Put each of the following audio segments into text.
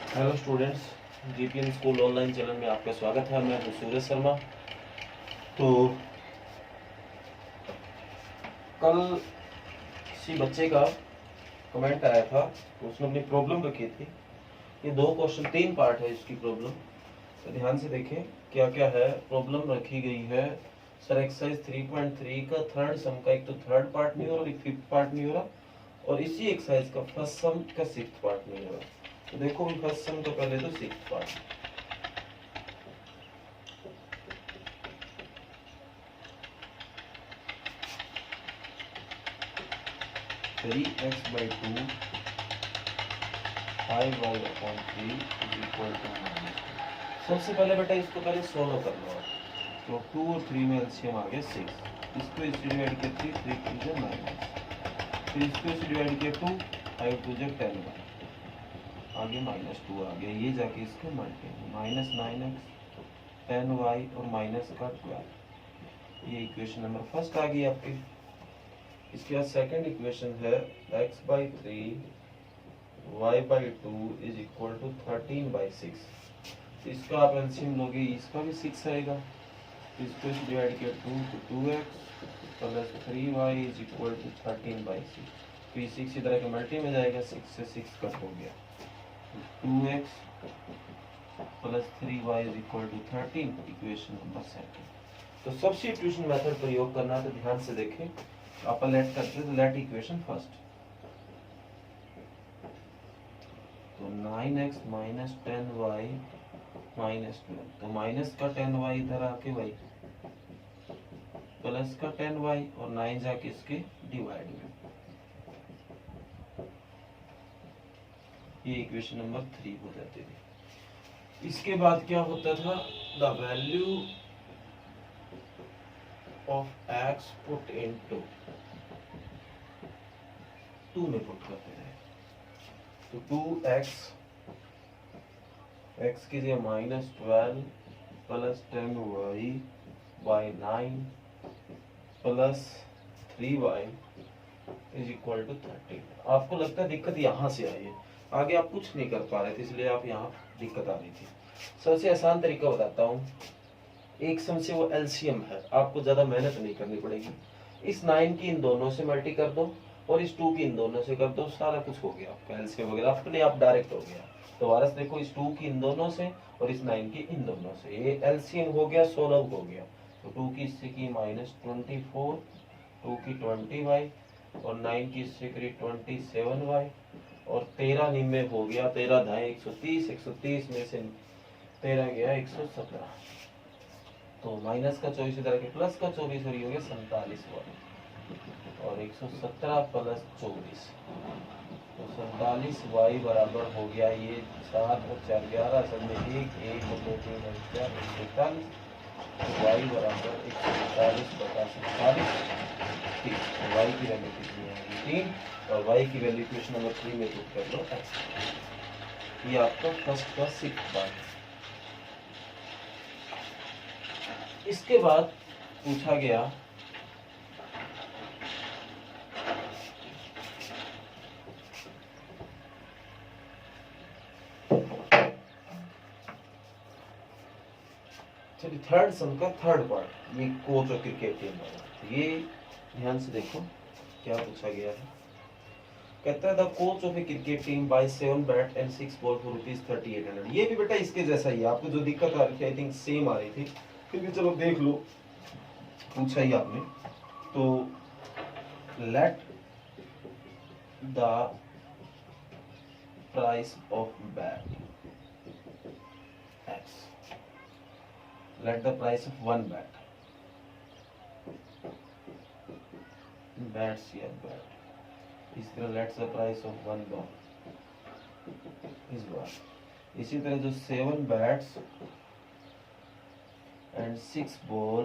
Hello students, GPN school online channel में आपका स्वागत है। मैं हूं सूरज शर्मा। तो कल किसी बच्चे का कमेंट आया था, उसने अपनी प्रॉब्लम रखी थी। ये 2 क्वेश्चन 3 पार्ट है इसकी प्रॉब्लम, तो ध्यान से देखें क्या क्या है। प्रॉब्लम रखी गई है सर एक्सरसाइज 3.3 का थर्ड सम का, एक तो थर्ड पार्ट नहीं हो रहा, एक फिफ्थ पार्ट नहीं हो रहा, और इसी एक्सरसाइज का फर्स्ट सम का सिक्स्थ पार्ट नहीं हो रहा। तो देखो फर्स्ट सम का पहले तो सिक्स्थ पार्ट। 3x/2 5y/3 = सबसे पहले बेटा इसको पहले सोल्व कर लो आप। तो 2 और 3 में एलसीएम आ गया 6, इसको इससे डिवाइड किया 3 3 2 जा 9, फिर इसको इससे डिवाइड किया 2 5 2 जा 10, आगे -2 आ गया, ये जाके इसको मल्टीप्लाई -9x 10y और माइनस का 12। ये इक्वेशन नंबर फर्स्ट आ गई आपकी। इसके बाद सेकंड इक्वेशन है x/3 y/2 = 13/6। तो इसका आप एलसीएम लोगे, इसका भी 6 आएगा, तो इसको डिवाइड किया 2 तो 2x प्लस 3y = 13/6। तो ये 6 इधर के मल्टी में जाएगा, 6 से 6 कट हो गया, 2x plus 3y = 13, equation number second. तो सब्स्टिट्यूशन मेथड प्रयोग करना है, तो ध्यान से देखें। अपन लेट करते हैं, लेट इक्वेशन फर्स्ट। तो 9x माइनस 10y माइनस 12, तो माइनस का 10y इधर आके y प्लस का 10y और 9 जाके इसके डिवाइड में, ये इक्वेशन नंबर 3 हो जाती थी। इसके बाद क्या होता था, the value of x put into 2 में पुट करते थे। तो 2x x की जगह -12 plus 10y by 9 plus 3y = 13। आपको लगता है दिक्कत यहाँ से आई है, आगे आप कुछ नहीं कर पा रहे थे, इसलिए आप यहाँ दिक्कत आ रही थी। सबसे आसान तरीका बताता हूँ, एक सम से वो एलसीएम है, आपको ज्यादा मेहनत नहीं करनी पड़ेगी। इस 9 की इन दोनों से मल्टी कर दो और इस 2 की इन दोनों से कर दो, सारा कुछ हो गया आपका एलसीएम वगैरह अपने आप डायरेक्ट हो गया। तो वारस देखो, इस 2 की इन दोनों से और इस 9 की इन दोनों से, ये एलसीएम हो गया, सोल्व हो गया। तो 2 की इससे की -24, 2 की 20y और 9 की इससे करी 27y और 13 निम्बे हो गया, 13 ढाई 130, 130 में से 13 गया 117, तो माइनस का 24 इधर के प्लस का 24 और ये हो गया 47y और 117 प्लस 24, तो 47y बराबर हो गया ये 7 और 4 11, असल में 1 1 और 2 3 और 4 143, तो y बराबर 143/47। ठीक, तो y की वैल्यू कितनी आएगी 3, और y की वैल्यू इक्वेशन नंबर 3 में पुट कर लो x। ये आपका फर्स्ट का सिक्स्थ पार्ट है। इसके बाद पूछा गया चलिए थर्ड सम का थर्ड पार्ट, ये कोच और क्रिकेट टीम वाला। ये ध्यान से देखो क्या पूछा गया है। कहता है the coach of a cricket team buy 7 bat and 6 ball for ₹3800। ये भी बेटा इसके जैसा ही है, आपको जो दिक्कत आ रही थी आई थिंक सेम आ रही थी, फिर भी चलो देख लो, पूछा ही आपने। तो let the price of bat x, let the price of one bat, bats या bat, इस तरह let the price of one ball is what, इसी तरह जो 7 bats and 6 ball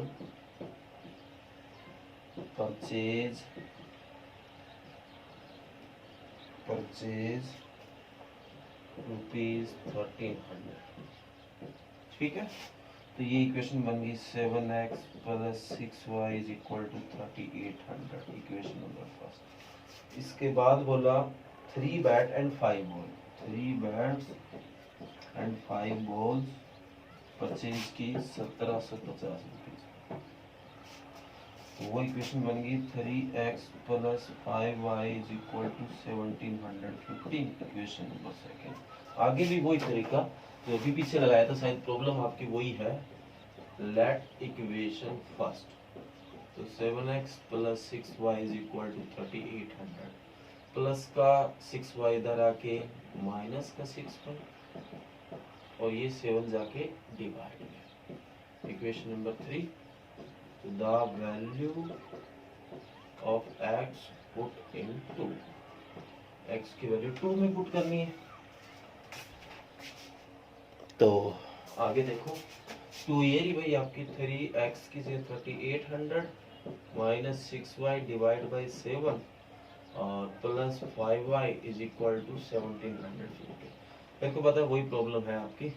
purchase ₹1300। ठीक है, तो ये इक्वेशन बन गई 7x plus 6y = 3800, equation number first. इसके बाद बोला 3 bat and 5 ball, 3 bats and 5 balls purchase की 1750 रुपीज। वो इक्वेशन बन गई 3x plus 5y is equal to 1750, equation number second. आगे भी वही तरीका जो अभी पीछे लगाया था, शायद प्रॉब्लम आपकी वही है। लेट इक्वेशन फर्स्ट, तो 7x plus 6y is equal to 3800, plus का 6y इधर आके माइनस का 6y, और ये 7 जाके डिवाइड में। Equation number 3, the value of x put in 2, x की वैल्यू 2 में पुट करनी है। तो आगे देखो 2 ये रही भाई आपकी 3x की से 3800 माइनस 6y डिवाइड बाई 7 और plus 5y is equal to 1750। मेरे को पता है वही प्रॉब्लम है आपकी,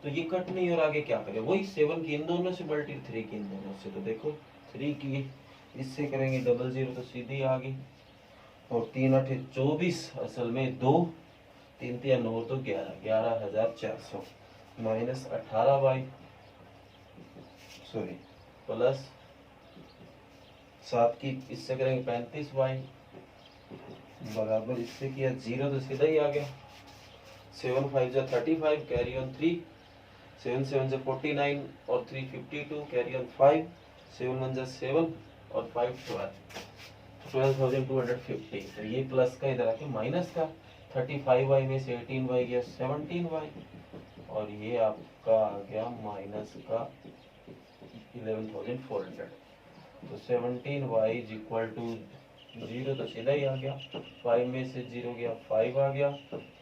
तो ये कट नहीं और आगे क्या करें, वही 7 की इन दोनों से मल्टी 3 की इन दोनों से। तो देखो 3 की इससे करेंगे 00 तो सीधी आ गई, और 3 8 24, असल में 2 3 3 9 तो 11,400 माइनस 18y सॉरी प्लस 7 की इससे करेंगे 35y बराबर इससे किया 0 तो सीधा ही आ गया। 7 5 जा 35, कैरी ऑन 3, 7 7 जा 49 और 3 52, कैरी ऑन 5, 7 1 जा 7 और 5 12,250। तो ये प्लस का इधर आके माइनस का 35y में से 18y गया 17y, और ये आपका आ गया माइनस का 11,400। तो 17y इज इक्वल टू 0 तो सीधा ही आ गया, 5 में से 0 गया 5 आ गया,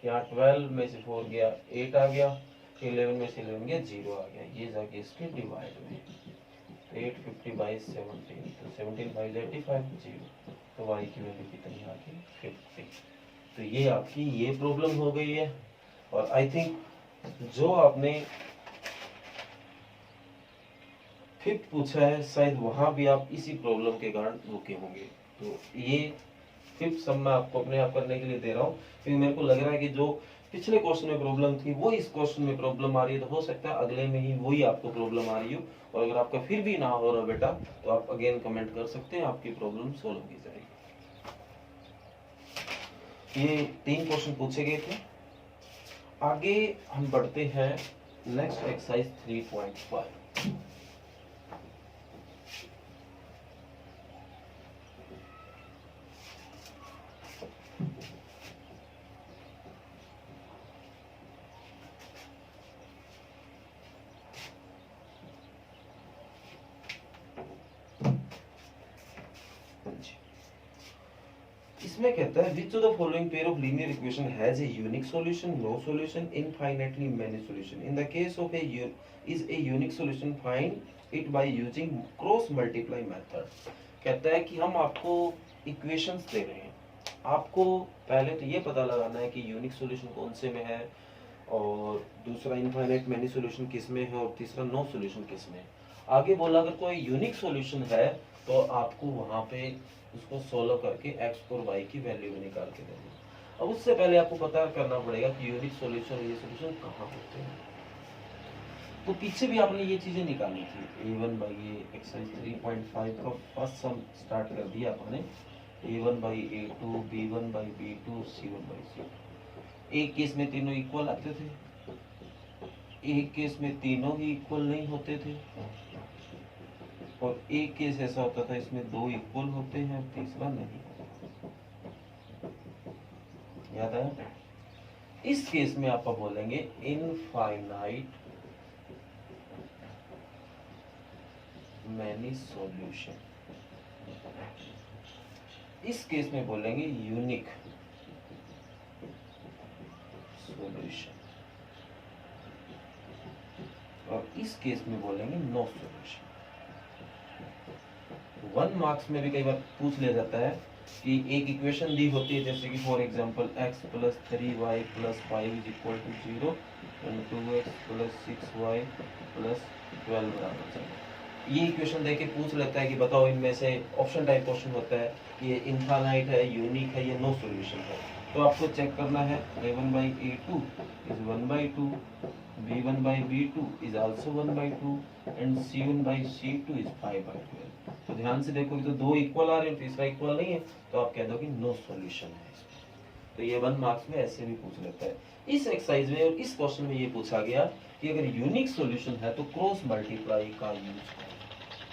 यहाँ 12 में से 4 गया 8 आ गया, 11 में से 11 गया 0 आ गया, ये जाके इसके डिवाइड में 850 बाई 17, तो 17 5 85 0, तो y की वैल्यू कितनी आ गई 50। तो ये आपकी ये प्रॉब्लम हो गई है। और आई थिंक जो आपने फिफ्थ पूछा है शायद वहां भी आप इसी प्रॉब्लम के कारण रुके होंगे। तो ये फिफ्थ सब मैं आपको अपने आप करने के लिए दे रहा हूँ, क्योंकि मेरे को लग रहा है कि जो पिछले क्वेश्चन में प्रॉब्लम थी वो इस क्वेश्चन में प्रॉब्लम आ रही है, तो हो सकता है अगले में ही वही आपको प्रॉब्लम आ रही हो। और अगर आपका फिर भी ना हो रहा बेटा तो आप अगेन कमेंट कर सकते हैं, आपकी प्रॉब्लम सोल्व की जाएगी। ये 3 क्वेश्चन पूछे गए थे। आगे हम बढ़ते हैं नेक्स्ट एक्सरसाइज 3.5। इसमें कहता है which of the following pair of linear equation has a unique solution, no solution, infinitely many solution. In the case of is a unique solution, find it by using cross multiply method. कहता है कि हम आपको equations दे रहे हैं, आपको पहले तो ये पता लगाना है कि यूनिक सॉल्यूशन कौन से में है, और दूसरा इनफाइनाइट मैनी सॉल्यूशन किस में है, और तीसरा नो सॉल्यूशन किस में है। आगे बोला अगर कोई यूनिक सॉल्यूशन है तो आपको वहां पे उसको सोल्व करके x और y की वैल्यू भी निकाल के देनी। अब उससे पहले आपको पता करना पड़ेगा कि यूनिक सॉल्यूशन ये सॉल्यूशन कहाँ होते हैं। तो पीछे भी आपने ये चीजें निकाली थी। a1 बाई ये एक्सरसाइज 3.5 का फर्स्ट सम स्टार्ट कर दिया आपने, a1 by a2, b1 by b2, c1 by c2। एक केस में तीनों इक्वल आते थे, एक केस में तीनों ही इक्वल नहीं होते थे, और एक केस ऐसा होता था इसमें 2 इक्वल होते हैं, तीसरा नहीं। याद आया? इस केस में आप बोलेंगे इनफाइनाइट मैनी सॉल्यूशन। इस केस में बोलेंगे यूनिक सॉल्यूशन, और इस केस में बोलेंगे नो सॉल्यूशन। 1 मार्क्स में भी कई बार पूछ लिया जाता है कि एक इक्वेशन दी होती है, जैसे कि for example x plus 3y plus 5 is equal to 0 and 2x plus 6y plus 12 बराबर 0। ये इक्वेशन देके पूछ लेता है कि बताओ इनमें से ऑप्शन टाइप क्वेश्चन होता है, ये इनफाइनाइट है, यूनिक है, या नो सॉल्यूशन है। तो आपको चेक करना है a1/a2 is 1/2, b1/b2 is also 1/2 and c1/c2 is 5/12। तो ध्यान से देखो तो दो इक्वल आ रहे हैं, तीसरा इक्वल नहीं है, तो आप कह दो कि नो सॉल्यूशन है इसमें। तो ये 1 मार्क्स में ऐसे भी पूछ लेता है। इस एक्सरसाइज में और इस क्वेश्चन में ये पूछा गया कि अगर यूनिक सॉल्यूशन है तो क्रॉस मल्टीप्लाई का यूज करें।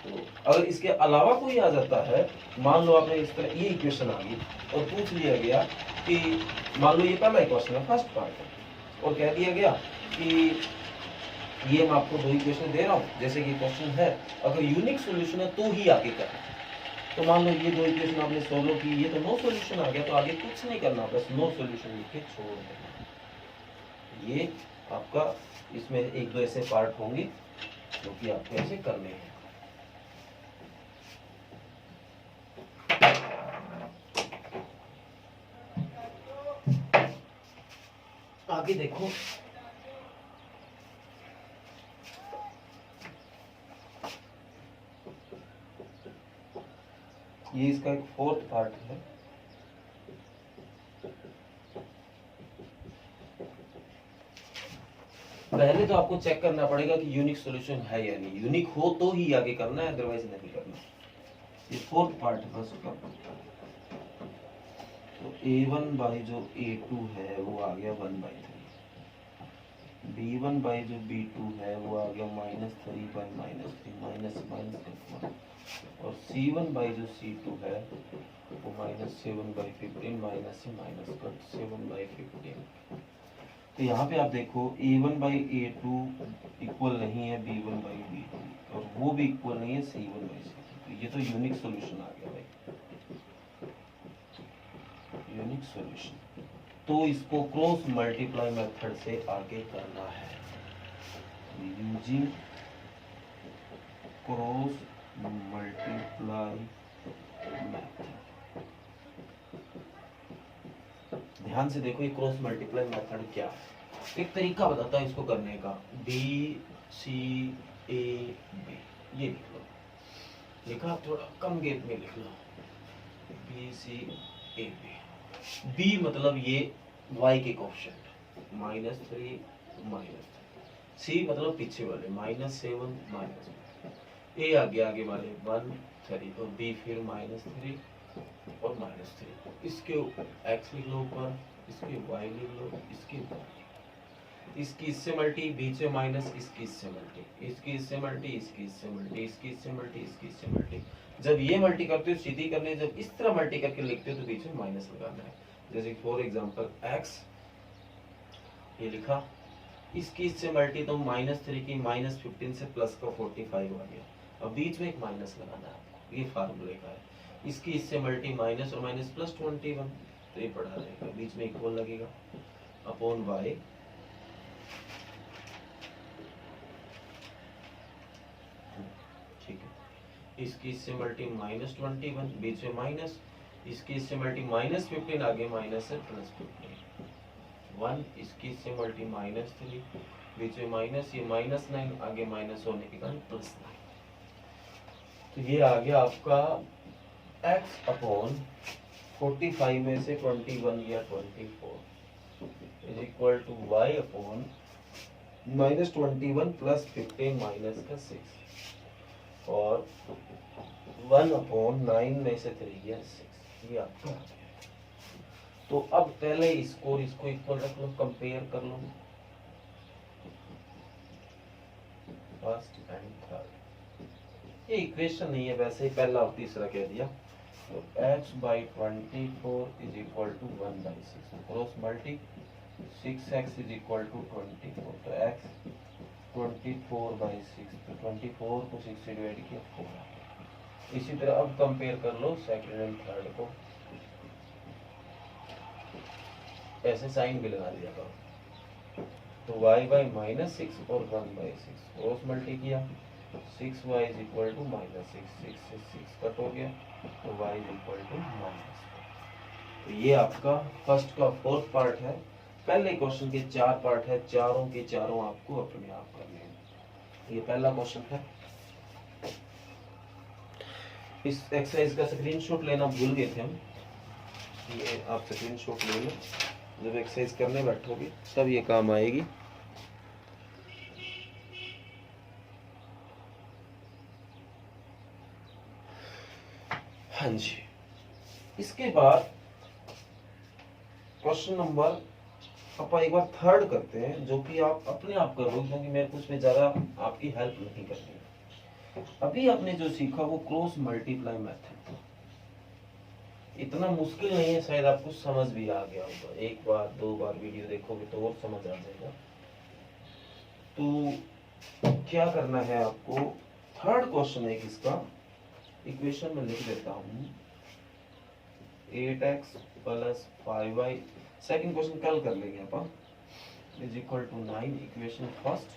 तो अगर इसके अलावा कोई आ जाता है, मान लो आपने इस तरह ये इक्वेशन आ गई और पूछ लिया गया कि मान लो ये पहला इक्वेशन है, फर्स्ट पार्ट है, और कह दिया गया कि ये मैं आपको दो इक्वेशन दे रहा हूँ, जैसे कि क्वेश्चन है अगर यूनिक सॉल्यूशन है तो ही आगे करना। तो मान लो ये दो इक्वेशन आपने सॉल्व की, ये तो नो सॉल्यूशन आ गया, तो आगे कुछ नहीं करना, बस नो सॉल्यूशन लिख के छोड़ देना। ये आपका इसमें एक दो ऐसे पार्ट होंगे जो कि आपको ऐसे करने हैं। आगे देखो, ये इसका एक फोर्थ पार्ट है। पहले तो आपको चेक करना पड़ेगा कि यूनिक सॉल्यूशन है या नहीं, यूनिक हो तो ही आगे करना है, अदरवाइज नहीं करना। ये फोर्थ पार्ट है बस उसका। तो a1 बाई जो a2 है वो आ गया 1/3, b1 बाई जो b2 है वो आ गया -3 बाई -3 माइनस -1, और c1 बाई जो c2 है वो -7/15 माइनस से माइनस कट 7/15। तो यहाँ पे आप देखो a1/a2 इक्वल नहीं है b1/b2, और वो भी इक्वल नहीं है c1/c2। तो ये तो यूनिक सॉल्यूशन आ गया भाई, यूनिक सॉल्यूशन। तो इसको क्रॉस मल्टीप्लाई मेथड से आगे करना है, यूजिंग क्रॉस मल्टीप्लाई मेथड। ध्यान से देखो ये क्रॉस मल्टीप्लाई मेथड क्या है। एक तरीका बताता है इसको करने का, बी सी ए बी, ये लिख लो, लिखा थोड़ा कम गैप में लिख लो, B C A B. B मतलब ये y के कोएफिशिएंट -3 -3, सी मतलब पीछे वाले -7 -1, ए आगे वाले 1 3, और बी फिर -3 और -3। इसके x लिख लो ऊपर, इसके y लिख लो, इसके y, इसकी इससे मल्टी, बीच में माइनस, इसकी इससे मल्टी, इसकी इससे मल्टी, इसकी इससे मल्टी, इसकी इससे मल्टी, इसकी इससे मल्टी। जब ये मल्टी करते हो सीधी करने, जब इस तरह मल्टी करके लिखते हो तो बीच में माइनस लगाना है। जैसे फॉर एग्जांपल x ये लिखा, इसकी इससे मल्टी तो -3 की -15 से प्लस का 45 आ गया, अब बीच में एक माइनस लगाना है आपको, ये फार्मूले का है। इसकी इससे मल्टी माइनस और माइनस प्लस 21, तो ये पढ़ा रहेगा, बीच में इक्वल लगेगा अपॉन y ठीक है। इसकी इससे मल्टी -21, बीच में माइनस, इसकी इससे मल्टी -15 आगे माइनस है +15, 1, इसकी इससे मल्टी -3, बीच में माइनस, ये -9 आगे माइनस होने के कारण +9। तो ये आ गया आपका x अपॉन 45 में से 21 या 24 is equal to y upon -21 plus 15 minus का 6 और 1 अपॉन 9 में से 3 या 6, ये आपका आ गया। तो अब पहले इसको इक्वल रख लो, कंपेयर कर लो फर्स्ट एंड थर्ड। ये इक्वेशन नहीं है, वैसे ही पहला और तीसरा कह दिया। तो x/24 is equal to 1/6, cross multi 6x is equal to 24, तो x 24/6, तो 24 को 6 से डिवाइड किया 4। इसी तरह अब कंपेयर कर लो सेकंड एंड थर्ड को, ऐसे साइन भी लगा दिया करो। तो y/-6 और 1/6 क्रॉस मल्टी किया, 6y इज इक्वल टू -6, 6 से 6 कट हो गया, तो y इज इक्वल टू -4। तो ये आपका फर्स्ट का फोर्थ पार्ट है। पहले क्वेश्चन के 4 पार्ट है, चारों के चारों आपको अपने आप करने हैं। ये पहला क्वेश्चन है। इस एक्सरसाइज का स्क्रीनशॉट लेना भूल गए थे हम, ये आप स्क्रीनशॉट ले लो, जब एक्सरसाइज करने बैठोगे तब ये काम आएगी। हाँ जी, इसके बाद क्वेश्चन नंबर आप एक बार थर्ड करते हैं, जो कि आप अपने आप करोगे क्योंकि मेरे को उसमें ज्यादा आपकी हेल्प नहीं करनी। अभी आपने जो सीखा वो क्रॉस मल्टीप्लाई मेथड, इतना मुश्किल नहीं है, शायद आपको समझ भी आ गया होगा। एक बार दो बार वीडियो देखोगे तो और समझ आ जाएगा। तो क्या करना है आपको, थर्ड क्वेश्चन है इसका, इक्वेशन में लिख देता हूं 8x plus 5y, second question कल कर लेंगे अपन, is equal to 9, equation first,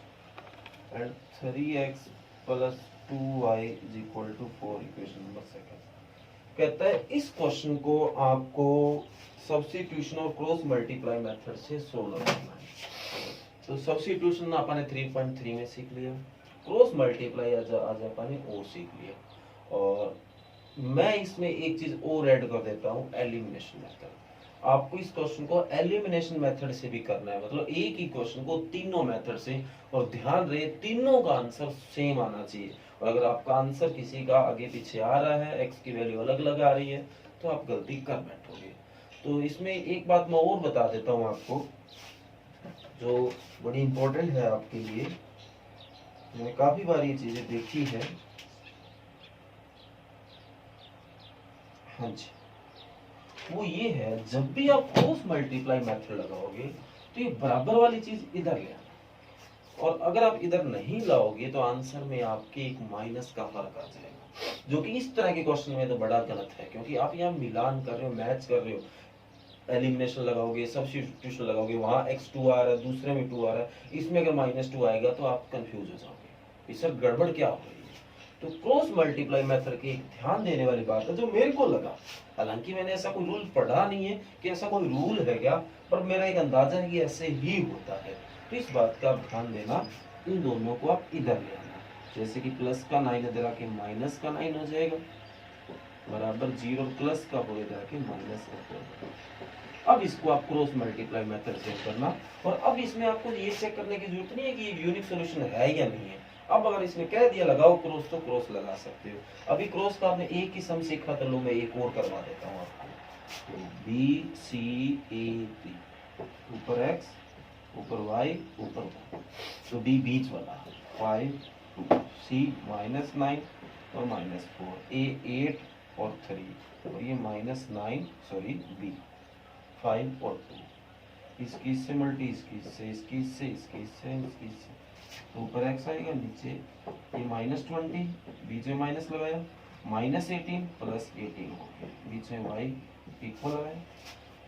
and 3x plus 2y is equal to 4, equation number second. कहता है इस क्वेश्चन को आपको सब्स्टिट्यूशन और क्रॉस मल्टीप्लाई मेथड से सोल्व करना है। तो सब्स्टिट्यूशन अपन ने 3.3 में सीख लिया, क्रॉस मल्टीप्लाई आज अपन ने और सीख लिया, और मैं इसमें एक चीज और ऐड कर देता हूं, एलिमिनेशन मेथड। आपको इस क्वेश्चन को एलिमिनेशन मेथड से भी करना है, मतलब एक ही क्वेश्चन को तीनों मेथड से, और ध्यान रहे तीनों का आंसर सेम आना चाहिए। और अगर आपका आंसर किसी का आगे पीछे आ रहा है, एक्स की वैल्यू अलग अलग आ रही है, तो आप गलती कर बैठोगे। तो इसमें एक बात मैं और बता देता हूं आपको, जो बड़ी इंपॉर्टेंट है आपके लिए, मैंने काफी बार ये चीजें देखी है। हाँ जी, वो ये है, जब भी आप क्रॉस मल्टीप्लाई मेथड लगाओगे तो ये बराबर वाली चीज इधर ले आना, और अगर आप इधर नहीं लाओगे तो आंसर में आपके एक माइनस का फर्क आ जाएगा, जो कि इस तरह के क्वेश्चन में तो बड़ा गलत है, क्योंकि आप यहाँ मिलान कर रहे हो, मैच कर रहे हो। एलिमिनेशन लगाओगे, सब्स्टिट्यूशन लगाओगे, वहां x2 आ रहा है, दूसरे में 2 आ रहा है, इसमें अगर -2 आएगा तो आप कंफ्यूज हो जाओगे, ये सब गड़बड़ क्या हो रही है। तो क्रॉस मल्टीप्लाई मेथड की एक ध्यान देने वाली बात है, जो मेरे को लगा, हालांकि मैंने ऐसा कोई रूल पढ़ा नहीं है कि ऐसा कोई रूल है क्या, पर मेरा एक अंदाजा है कि ऐसे ही होता है। तो इस बात का ध्यान देना, इन दोनों को आप इधर ले आना, जैसे कि प्लस का 9 इधर आके माइनस का 9 हो जाएगा, बराबर 0 प्लस का हो जाके माइनस का। अब इसको आप क्रॉस मल्टीप्लाई मेथड से करना, और अब इसमें आपको ये चेक करने की जरूरत नहीं है कि ये यूनिक सॉल्यूशन है या नहीं है। अब अगर इसने कह दिया लगाओ क्रॉस, तो क्रॉस लगा सकते हो। अभी क्रॉस का आपने एक ही सम सीखा, तो लो मैं एक और करवा देता हूँ आपको। तो बी सी ए बी, ऊपर x, ऊपर y, ऊपर 1, तो d बीच वाला 5 2, c -9 और -4, a 8 और 3, और ये -9 सॉरी b 5 और 2, इसकी इससे मल्टी, इसकी इससे, इसकी इससे, इसकी इससे, इसकी इससे, तो ऊपर x आएगा, नीचे ये -20, बीच में माइनस लगाया, -18 प्लस 18 हो गया, बीच में y इक्वल लगाया,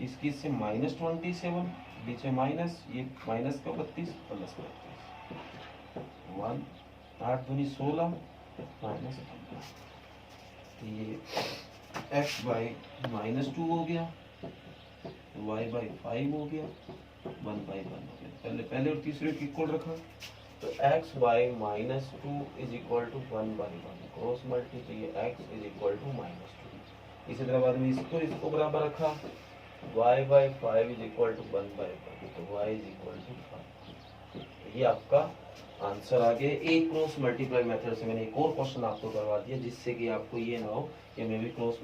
इसकी इससे -27, बीच में माइनस, ये माइनस का 32 प्लस 32, 1 8 दूनी 16 -15, ये x बाई -2 हो गया, y बाई 5 हो गया, 1 बाई 1 हो गया। पहले और तीसरे को इक्वल रखा, तो x by -2 is equal to 1 by 1, cross multi, तो ये x इज इक्वल टू -2। इसी तरह बाद में इसको बराबर रखा, y by 5 is equal to 1 by 1, तो y इज इक्वल टू 5। ये आपका आंसर आ गया। एक क्रॉस मल्टीप्लाई मेथड से मैंने एक और क्वेश्चन आपको करवा दिया, जिससे कि आपको ये ना हो कि मैं भी क्रॉस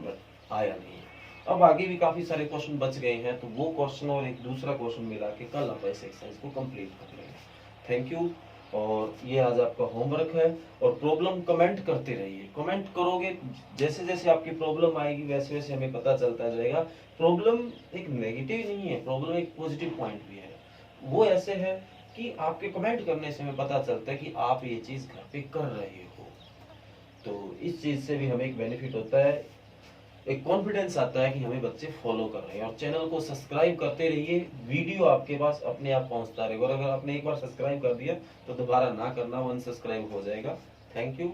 आया नहीं है। अब आगे भी काफी सारे क्वेश्चन बच गए हैं, तो वो क्वेश्चन और एक दूसरा क्वेश्चन मिला के कल आप इस एक्सरसाइज को कंप्लीट कर लेंगे। Thank you. और ये आज आपका होमवर्क है, और प्रॉब्लम कमेंट करते रहिए। कमेंट करोगे, जैसे जैसे आपकी प्रॉब्लम आएगी वैसे वैसे हमें पता चलता जाएगा। प्रॉब्लम एक नेगेटिव नहीं है, प्रॉब्लम एक पॉजिटिव पॉइंट भी है। वो ऐसे है कि आपके कमेंट करने से हमें पता चलता है कि आप ये चीज घर पे कर रहे हो, तो इस चीज से भी हमें एक बेनिफिट होता है, एक कॉन्फिडेंस आता है कि हमें बच्चे फॉलो कर रहे हैं। और चैनल को सब्सक्राइब करते रहिए, वीडियो आपके पास अपने आप पहुंचता रहेगा। और अगर आपने एक बार सब्सक्राइब कर दिया तो दोबारा ना करना, 1 सब्सक्राइब हो जाएगा। Thank you.